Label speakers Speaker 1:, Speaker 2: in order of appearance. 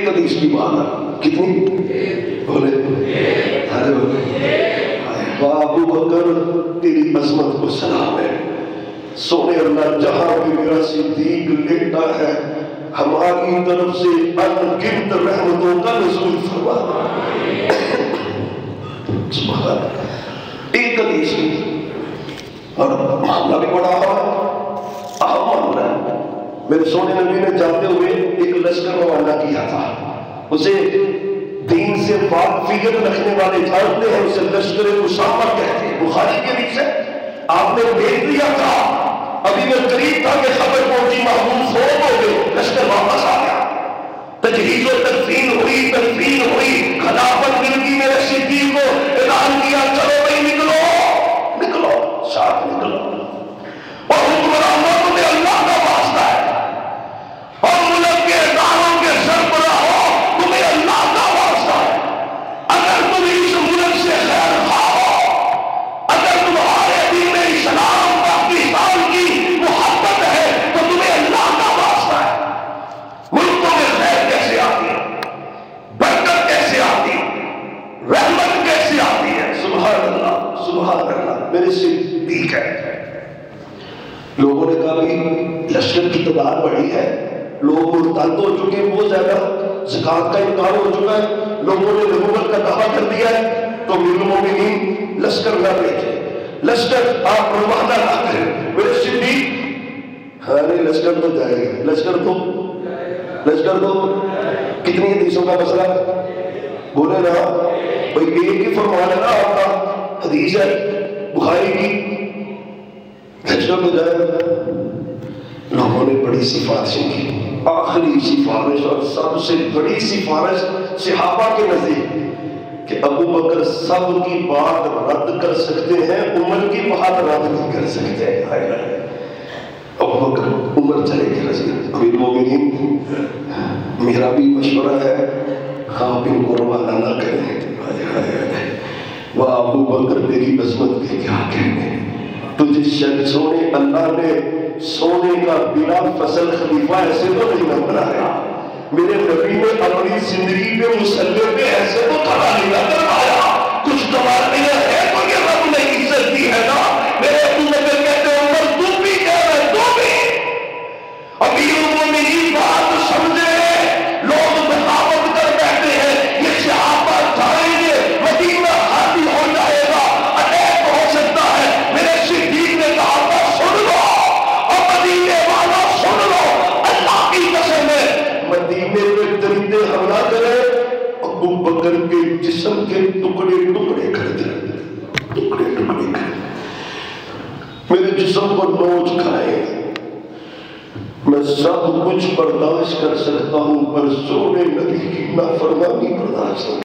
Speaker 1: ایک حدیث کی بات ہے، کتنی بولے؟ ارے بولے ابو بکر تیری عظمت کو سلام ہے، سونے اللہ جہاں بھی میرا صدیق لیٹا ہے ہماری طرف سے انگنت رحمتوں کا نزول فرما۔ سبحان ایک حدیث کی اور معاملہ بھی بڑا اہم معاملہ ہے۔ میرے سونے نبی نے جاتے ہوئے ایک لشکر روانہ کیا تھا، اسے دین سے واقفیت رکھنے والے جانتے ہیں، اسے لشکر اسامہ کہتے ہیں، بخاری کے حدیث ہے۔ آپ نے بھیج دیا تھا، ابھی میں قریب تھا کہ خبر پہنچی محفوظ ہو گئے، لشکر واپس آ گیا، تجہیز و تدفین ہوئی، خلافت مل گئی میرے صدیق کو، اعلان کیا چلو بھائی نکلو ساتھ نکلو، اور حکمرانوں تمہیں اللہ کا واسطہ ہے، اور ملک کے اداروں کے سربراہوں تمہیں اللہ کا واسطہ ہے، اگر تم اس ملک سے خیر خواہ ہو، اگر تمہارے دین اسلام پاکستان کی محبت ہے تو تمہیں اللہ کا واسطہ ہے۔ ملکوں میں خیر کیسے آتی ہے، برکت کیسے آتی ہے، رحمت کیسے آتی ہے؟ سبحان اللہ سبحان اللہ، میرے صدیق ہے۔ لوگوں نے کہا بھی لشکر کی تعداد بڑی ہے، لوگ مرتد ہو چکے ہیں بہت زیادہ، زکوٰۃ کا انکار ہو چکا ہے، لوگوں نے نبوت کا دعویٰ کر دیا ہے، تو امیر المومنین لشکر نہ بھیجے، لشکر آپ روانہ نہ کریں۔ میرے صدیق ہاں نہیں لشکر تو جائے گا، لشکر تو کتنی حدیثوں کا مسئلہ بولے نا بھائی، ایک ہی فرمان ہے نا آپ کا، حدیث ہے بخاری کی، لشکر تو جائے گا۔ لوگوں نے بڑی سفارشیں کی، آخری سفارش اور سب سے بڑی سفارش صحابہ کے نزدیک کہ ابو بکر سب کی بات رد کر سکتے ہیں، عمر کی بات رد نہیں کر سکتے۔ ابو بکر عمر چلے گئے رضی اللہ، امیر المومنین میرا بھی مشورہ ہے آپ ان کو روانہ نہ کریں۔ وہ ابو بکر تیری عظمت پہ کیا کہنے، تجھے سونے اللہ نے سونے کا بلا فصل خلیفہ ایسے تو نہیں بنایا، میرے نبی نے اپنی زندگی پہ مسلح پہ ایسے تو کھڑا نہیں کروایا، کچھ گوارنیاں ہے تو یہ رب نے عزت دی ہے نا۔ میرے ابو بکر کہتے ہیں عمر تو بھی کہہ رہے تو بھی، امیر المومنین بات سمجھے، لوگ بغاوت کر بیٹھے ہیں، یہ صحابہ جائیں گے، مدینہ خالی ہو جائے گا، اٹیک ہو سکتا ہے۔ میرے صدیق نے کہا تھا سن لو، اور مدینے والا سن لو، اللہ کی قسم ہے مدینے میں درندے حملہ کرے، ابو بکر کے جسم کے ٹکڑے ٹکڑے کر دیں، ٹکڑے ٹکڑے کر دیں، میرے جسم کو نوچ کھائے، میں سب کچھ برداشت کر سکتا ہوں پر سونے نبی کی نافرمانی برداشت نہیں۔